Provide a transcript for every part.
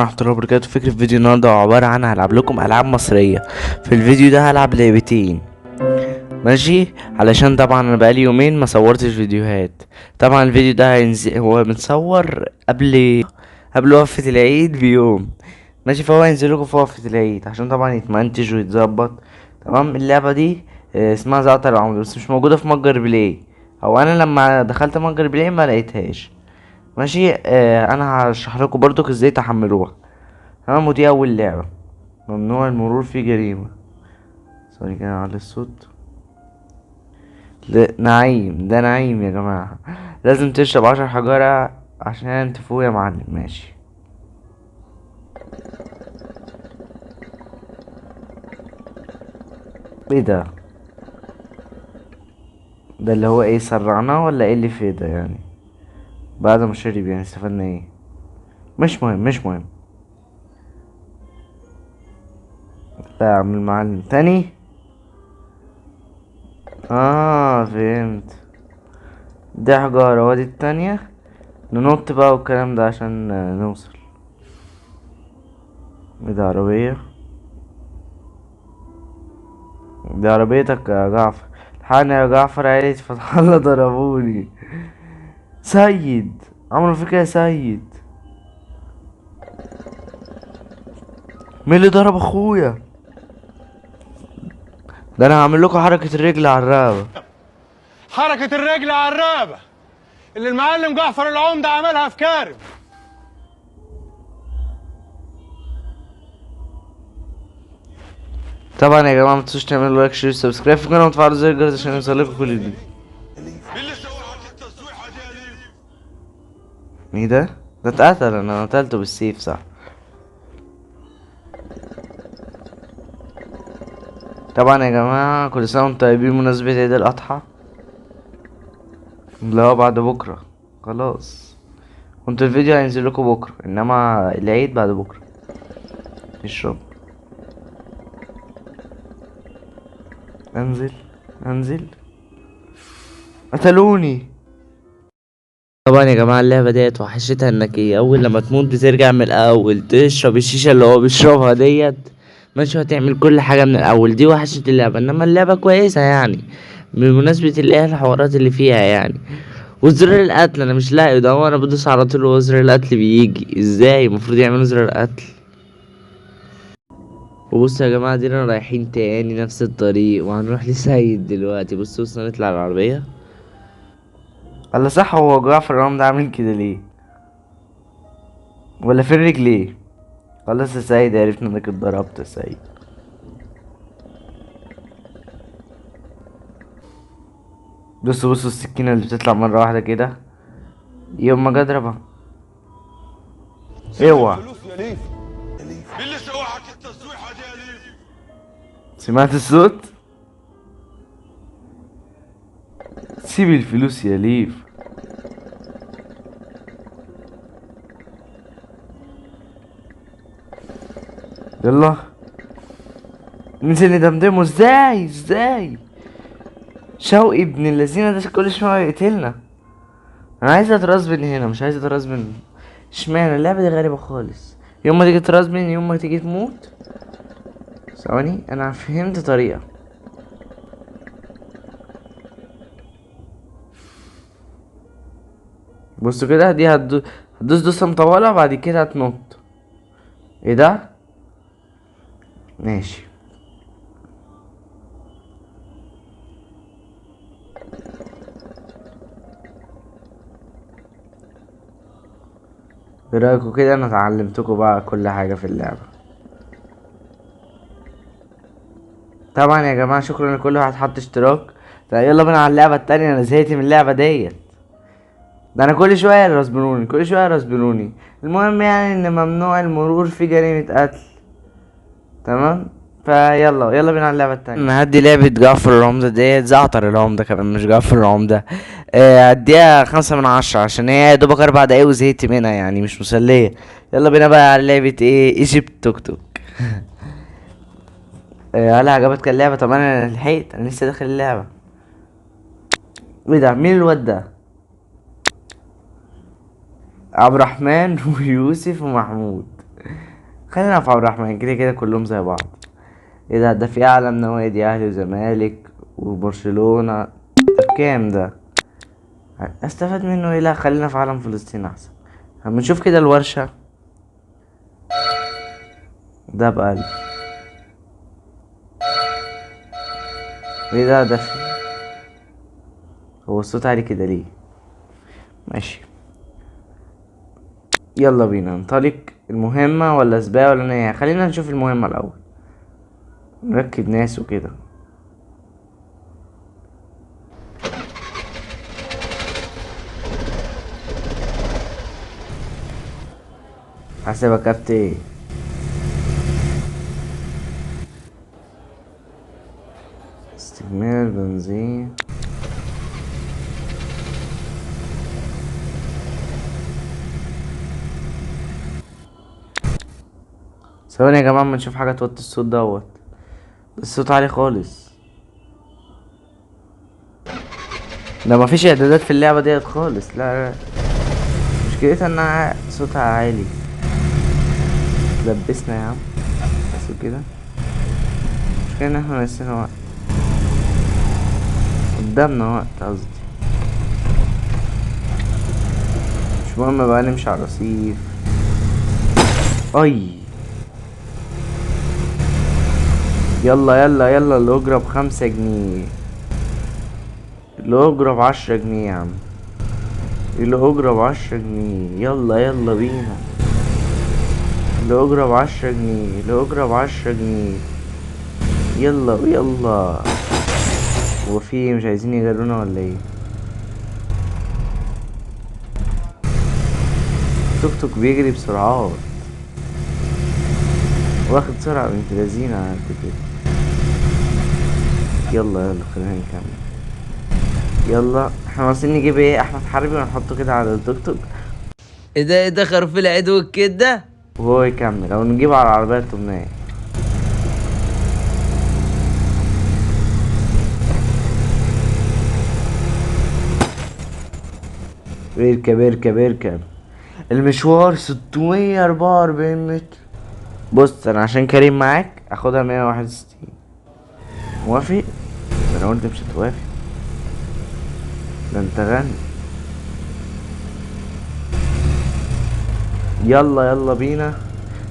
ورحمة الله وبركاته. فكرة فيديو النهاردة عبارة عن هلعب لكم ألعاب مصرية. في الفيديو ده هلعب لعبتين، ماشي؟ علشان طبعا أنا بقالي يومين ما صورتش فيديوهات. طبعا الفيديو ده هينزل، هو متصور قبل وقفة العيد بيوم، ماشي؟ فهو هينزل لكم في وقفة العيد عشان طبعا يتمنتج ويتظبط. تمام. اللعبة دي اسمها زعتر العمر، بس مش موجودة في متجر بلاي، او انا لما دخلت متجر بلاي ما لقيتهاش. ماشي. انا هشرح لكم برضو ازاي تحملوها. تمام. ودي اول لعبة، ممنوع المرور في جريمة. ثواني كده على الصوت. نعيم، ده نعيم يا جماعة. لازم تشرب 10 حجارة عشان تفوق يا معلم. ماشي. ايه ده؟ ده اللي هو ايه، سرعناه ولا ايه اللي فيه ده يعني؟ بعد ما شرب يعني استفدنا ايه؟ مش مهم، مش مهم. لا اعمل معلم تاني. فهمت. دي حجارة وادي التانية. ننط بقى والكلام ده عشان نوصل. ايه ده؟ عربية؟ دي عربيتك يا جعفر؟ الحقني يا جعفر، عيلة فتح الله ضربوني. سيد، عملوا فيك يا سيد؟ مين اللي ضرب اخويا؟ ده انا هعمل لكم حركة الرجل على الرقبة. حركة الرجل على الرقبة اللي المعلم جعفر العمدة عملها في كارم. طبعا يا جماعة متنسوش تعملوا لايك شير سبسكرايب في القناة وتفعلوا زر الجرس عشان يوصلكوا كل جديد. مين اللي سوى التصويحة دي يا ليف؟ مين ده؟ ده اتقتل، انا قتلته بالسيف صح؟ طبعا يا جماعة كل سنة وانتم طيبين بمناسبة عيد الأضحى اللي هو بعد بكرة. خلاص، كنت الفيديو هينزل لكم بكرة، انما العيد بعد بكرة. اشرب. انزل، انزل. قتلوني. طبعا يا جماعة اللعبة ديت وحشتها انك ايه، اول لما تموت بترجع من الاول تشرب الشيشة اللي هو بيشربها ديت، ماشي؟ هتعمل كل حاجة من الاول. دي وحشة اللعبة، انما اللعبة كويسة يعني بمناسبة اللي هي الحوارات اللي فيها يعني. وزر القتل انا مش لاقي ده، هو انا بدوس على طول وزر القتل بيجي ازاي؟ المفروض يعملوا زر القتل. وبصوا يا جماعة دينا رايحين تاني نفس الطريق وهنروح لسيد دلوقتي. بصوا نطلع العربية. الله صح، هو جعفر العمدة عامل كده ليه؟ ولا فين رجليه؟ خلاص يا سيد، عرفنا انك اتضربت يا سيد. بصوا السكينة اللي بتطلع مرة واحدة كده، يوم ما جه اضربها. اوعى. الفلوس يا ليف. مين اللي سوى التصويحة دي يا ليف؟ سمعت الصوت؟ سيب الفلوس يا ليف. يلا ننزل ندمدمه. ازاي شوقي ابن اللذينه ده كل شويه يقتلنا. انا عايز اترازبن هنا، مش عايز اترازبن. اشمعنى اللعبه دي غريبه خالص؟ يوم ما تيجي ترازبن يوم ما تيجي تموت. ثواني انا فهمت طريقه. بصوا كده، دي هتدوس دوسه مطوله بعد كده هتنط. ايه ده؟ ماشي. ايه رايكم كده؟ انا اتعلمتكم بقى كل حاجه في اللعبه. طبعا يا جماعه شكرا لكل واحد حط اشتراك. طيب يلا بينا على اللعبه التانية، انا زهقت من اللعبه ديت. ده انا كل شويه يرسبنوني، كل شويه يرسبنوني. المهم يعني ان ممنوع المرور في جريمه قتل. تمام. يلا بينا على اللعبه التانية. نهدي لعبه جعفر العمده ديت، زعتر العمده كمان مش جعفر العمده. اديها 5 من 10 عشان هي يا دوبك 4 دقايق وزهقت منها يعني مش مسليه. يلا بينا بقى على لعبه ايه، ايجيبت توك توك. هل عجبتك اللعبه؟ طب انا لحقت، انا لسه داخل اللعبه. ايه ده؟ مين الواد ده؟ عبد الرحمن ويوسف ومحمود. خلينا في عبد الرحمن، كده كده كلهم زي بعض. ايه ده في اعلى من نوادي اهلي وزمالك وبرشلونة. طب كام ده؟ استفاد منه ايه؟ لا خلينا في عالم فلسطين احسن. هنشوف كده الورشة. ده بقلب. ايه ده هو الصوت عالي كده ليه؟ ماشي. يلا بينا ننطلق. المهمة ولا سباق ولا نهاية؟ خلينا نشوف المهمة الأول، نركب ناس وكده. حسب كابت ايه؟ استكمال بنزين. ثواني يا جماعة اما نشوف حاجة توطي الصوت دوت. الصوت عالي خالص. ده مفيش اعدادات في اللعبة ديت خالص. لا مشكلتها انها صوتها عالي. لبسنا يا عم بس كده. مشكلة ان احنا نسينا وقت، قدامنا وقت قصدي. مش مهم بقى نمشي على الرصيف. اي يلا يلا يلا، الاجرة ب5 جنيه. الاجرة ب10 جنيه يا عم. الاجرة ب10 جنيه. يلا يلا بينا. الاجرة ب10 جنيه. الاجرة ب10 جنيه. يلا يلا. هو في ايه؟ مش عايزين يجرونا ولا ايه؟ توك توك بيجري بسرعات، واخد سرعة بنت لذينة قد كده. يلا يلا خلينا نكمل. يلا احنا عايزين نجيب ايه؟ احمد حربي ونحطه كده على التوك توك. ايه ده خروف العدو كده. وهو يكمل او نجيبه على العربية التمنية. اركب اركب اركب. المشوار 644 متر. بص انا عشان كريم معاك اخدها 161. موافق؟ ده انا قلت مش هتوافق. ده انت غني. يلا يلا بينا.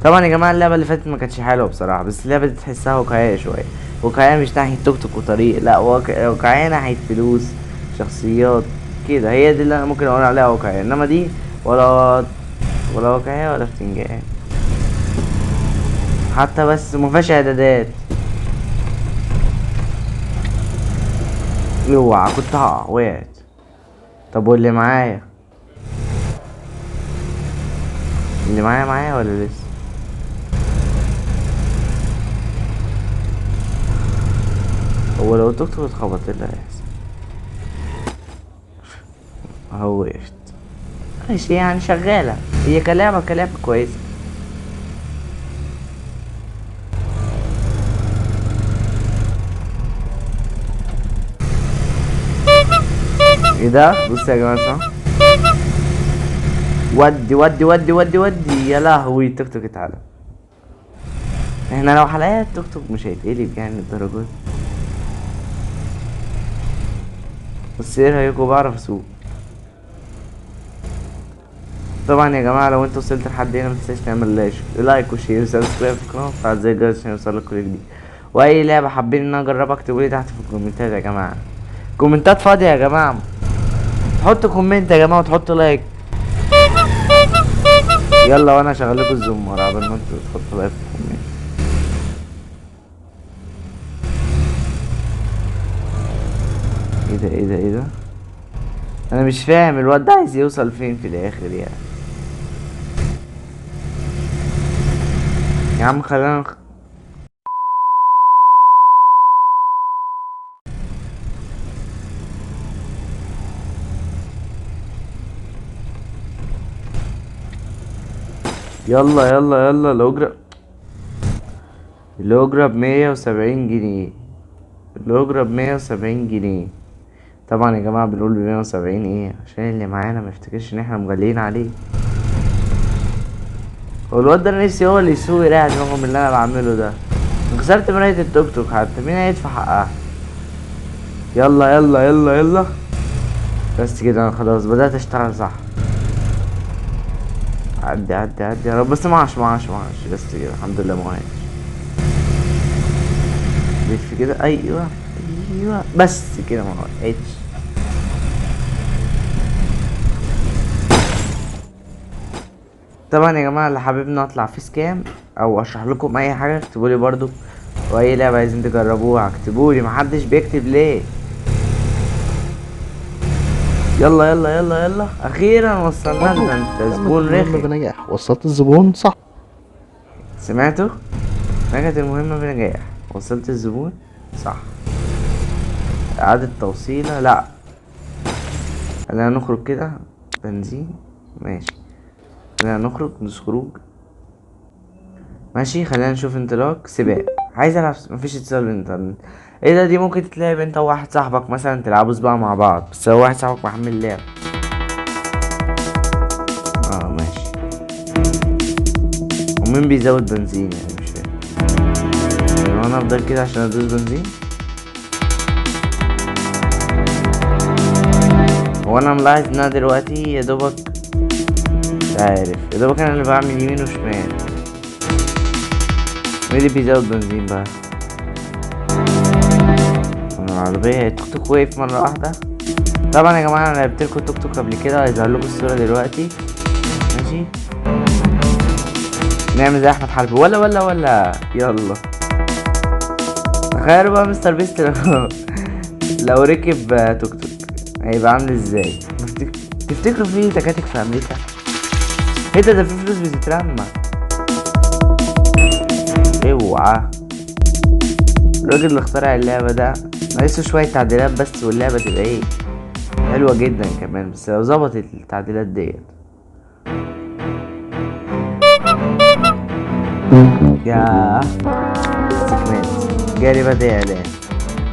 طبعا يا جماعه اللعبه اللي فاتت ما كانتش حلوه بصراحه، بس اللعبه دي تحسها واقعيه شويه. واقعيه مش ناحيه توك توك وطريق، لا واقعيه ناحيه فلوس، شخصيات كده. هي دي اللي انا ممكن اقول عليها واقعيه، انما دي ولا واقعيه ولا بتنجان حتى، بس مفيهاش اعدادات. اوعى كنت هقع وقعت. طب واللي معايا؟ اللي معايا ولا لسه؟ هو لو التوك توك اتخبط ايه اللي هيحصل؟ اهو وقفت. ماشي يعني شغالة. هي كلعبة كويسة. ايه ده؟ بص يا جماعة صح؟ ودي ودي ودي ودي ودي يا لهوي التوك توك اتعلم. احنا لو حلقات التوك توك مش هيتقلب يعني الدرجات. بس ايه رايكم؟ بعرف اسوق. طبعا يا جماعه لو انت وصلت لحد هنا متنساش تعمل لايك وشير وسبسكرايب في القناه وتفعل زر الجرس عشان يوصلك كل جديد. واي لعبه حابين ان انا اجربها اكتبوا لي تحت في الكومنتات يا جماعه. كومنتات فاضيه يا جماعه. تحط كومنت يا جماعه وتحط لايك. يلا وانا شغال لكم الزمار قبل ما انتوا تحطوا لايك في الكومنت. ايه ده ايه ده ايه ده؟ انا مش فاهم الواد ده عايز يوصل فين في الاخر يعني. يا عم خلينا يلا يلا يلا. الأجرة ب170 جنيه. الأجرة ب170 جنيه. طبعا يا جماعة بنقول ب170 ايه عشان اللي معانا ميفتكرش ان احنا مغليين عليه. هو الواد ده انا نفسي هو اللي يسوق يريح دماغه من اللي انا بعمله ده. كسرت مراية التوك توك حتى، مين هيدفع حقها؟ يلا يلا يلا يلا. بس كده انا خلاص بدأت اشتغل صح. عدي عدي عدي يا رب، بس معاش بس كده الحمد لله معاش. لف كده، ايوه ايوه بس كده معاش. طبعا يا جماعه اللي حاببني اطلع في سكام او اشرح لكم اي حاجه اكتبولي برضو، واي لعبه عايزين تجربوها اكتبولي، محدش بيكتب ليه. يلا يلا يلا يلا، اخيرا وصلنا لنا. انت زبون رخم. بنجاح، وصلت الزبون صح. سمعتوا؟ نجحت المهمه بنجاح، وصلت الزبون صح. اعادة توصيله لا. خلينا نخرج كده. بنزين ماشي. خلينا نخرج ندوس خروج. ماشي خلينا نشوف انطلاق سباق. عايز العب، مفيش اتصال بالانترنت. ايه ده؟ دي ممكن تتلعب انت وواحد صاحبك مثلا، تلعبوا سباق مع بعض، بس هو واحد صاحبك محمل اللعب. ماشي. ومين بيزود بنزين يعني؟ مش فاهم يعني. انا افضل كده عشان ادوس بنزين؟ هو انا ملاحظ ان انا دلوقتي يا دوبك، مش عارف، يا دوبك انا اللي بعمل يمين وشمال. مين اللي بيزود بنزين بقى؟ العربية التوك توك وقف مرة واحدة. طبعا يا جماعة انا لعبتلكوا التوك توك قبل كده، هيظهر لكم الصورة دلوقتي. ماشي نعمل زي احمد حربي، ولا يلا. تخيلوا بقى مستر بيست لو ركب توك توك هيبقى عامل ازاي؟ تفتكروا في تكاتك في امريكا؟ ايه ده في فلوس بتترمى. اوعى. الراجل اللي اخترع اللعبة ده ناقصه شوية تعديلات بس واللعبة تبقى ايه، حلوة جدا كمان، بس لو ظبطت التعديلات ديت. ياه استكمال جاري بدأ اعلان.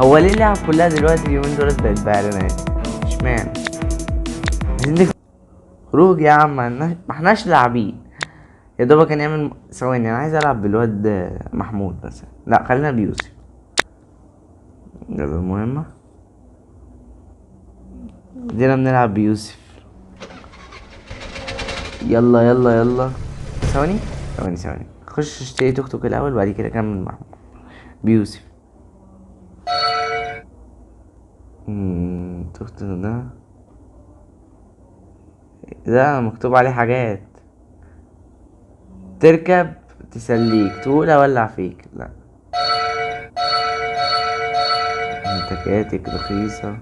هو ليه اللعب كلها دلوقتي اليومين دولت بقت باعلانات؟ اشمعنى؟ عايزين خروج يا عم، ما احناش لاعبين. يا دوبك كان يعمل ثواني. انا عايز العب بالواد محمود مثلا، لا خلينا بيوسف. يلا المهمة دينا بنلعب بيوسف. يلا يلا يلا. ثواني ثواني خش اشتري توك توك الاول، بعد كده كمل محمود بيوسف. توك توك ده مكتوب عليه حاجات. تركب تسليك تقول اولع فيك، لا. تكاتك رخيصة.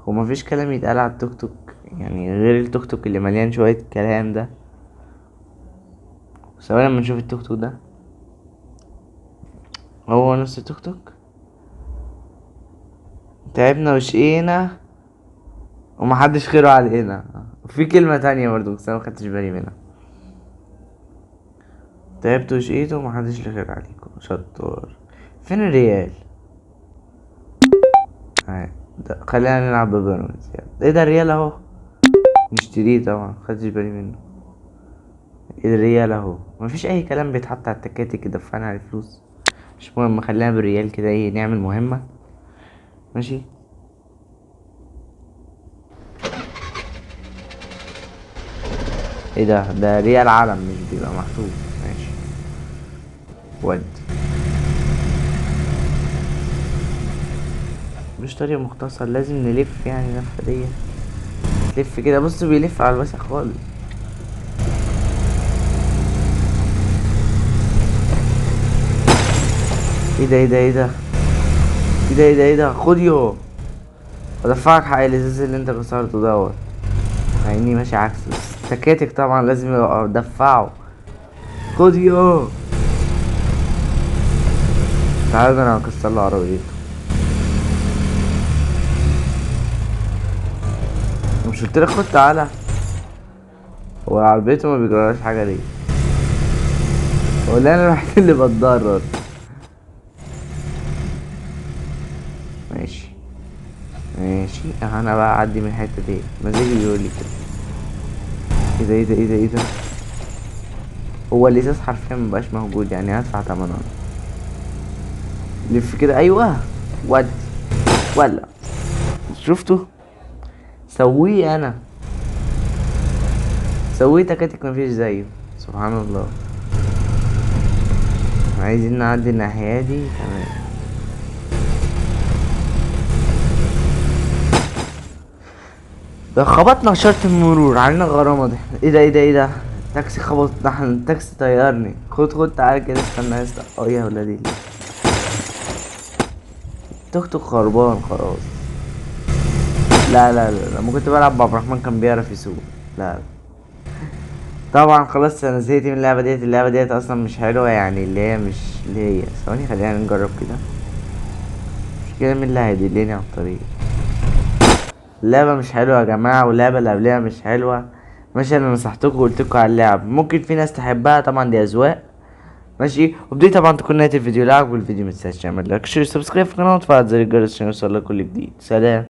هو مفيش كلام يتقال على التوك توك يعني غير التوك توك اللي مليان شوية كلام ده. ثواني لما نشوف التوك توك ده. هو نفس التوك توك. تعبنا وشقينا ومحدش خيره علينا. في كلمة تانية برضو بس انا مخدتش بالي منها. تعبت وشقيت ومحدش ليه خير عليكم. شطار. فين الريال؟ خلينا نلعب ببيراميدز. ايه ده الريال اهو. نشتريه طبعا، مخدتش بالي منه. الريال اهو، مفيش اي كلام بيتحط على التكاتك يدفعنا على الفلوس. مش مهم، خلينا بالريال كده ايه نعمل مهمة. ماشي. ايه ده ريال علم مش بيبقى محسوب. ماشي ود. مش طريق مختصر، لازم نلف يعني اللفة دي. تلف كده، بص بيلف على الوسع خالص. ايه ده ايه ده ايه ده ايه ده ايه ده ايه ده خد يو ودفعك حق الازاز اللي انت كسرته دوت. عيني ماشي عكس تكاتك طبعا لازم يبقى دفعه. خد يو. تعالى ده انا هكسر له عربيته. مش قلتلك خد تعالى. هو عربيته ما بيجرالهاش حاجه ليه؟ ولا انا الوحيد اللي بتضرر؟ ماشي ماشي. انا بقى اعدي من الحته دي، مزاجي بيقول لي كده. ايه ده ايه ده ايه ده ايه ده هو الازاز حرفيا مبقاش موجود، يعني هدفع تمنه. لف كده، ايوه ودي ولا شفتوا؟ سويه انا سويه تكاتك مفيش زيه، سبحان الله. عايزين نعدي الناحية دي، تمام. ده خبطنا اشارة المرور، علينا غرامة. ده ايه ده تاكسي خبط، ده التاكسي طيرني. خد تعالى كده، استنى يا ولادي، توك توك خربان خلاص. لا لما كنت بلعب بعبد الرحمن كان بيعرف يسوق. لا طبعا خلاص انا زهقت من اللعبة ديت اصلا مش حلوة، يعني مش اللي هي ثواني خلينا نجرب كده. مش كده، مين اللي هيدلني على الطريق؟ اللعبة مش حلوة يا جماعة، واللعبة اللي قبلها مش حلوة. ماشي، انا نصحتكم وقلتلكوا على اللعب، ممكن في ناس تحبها، طبعا دي اذواق. ماشي، وبدي طبعا تكون نهاية الفيديو. لو عجبك الفيديو متنساش تعمل لايك، شير، سبسكرايب في القناة وتفعل زر الجرس عشان يوصلك كل جديد. سلام.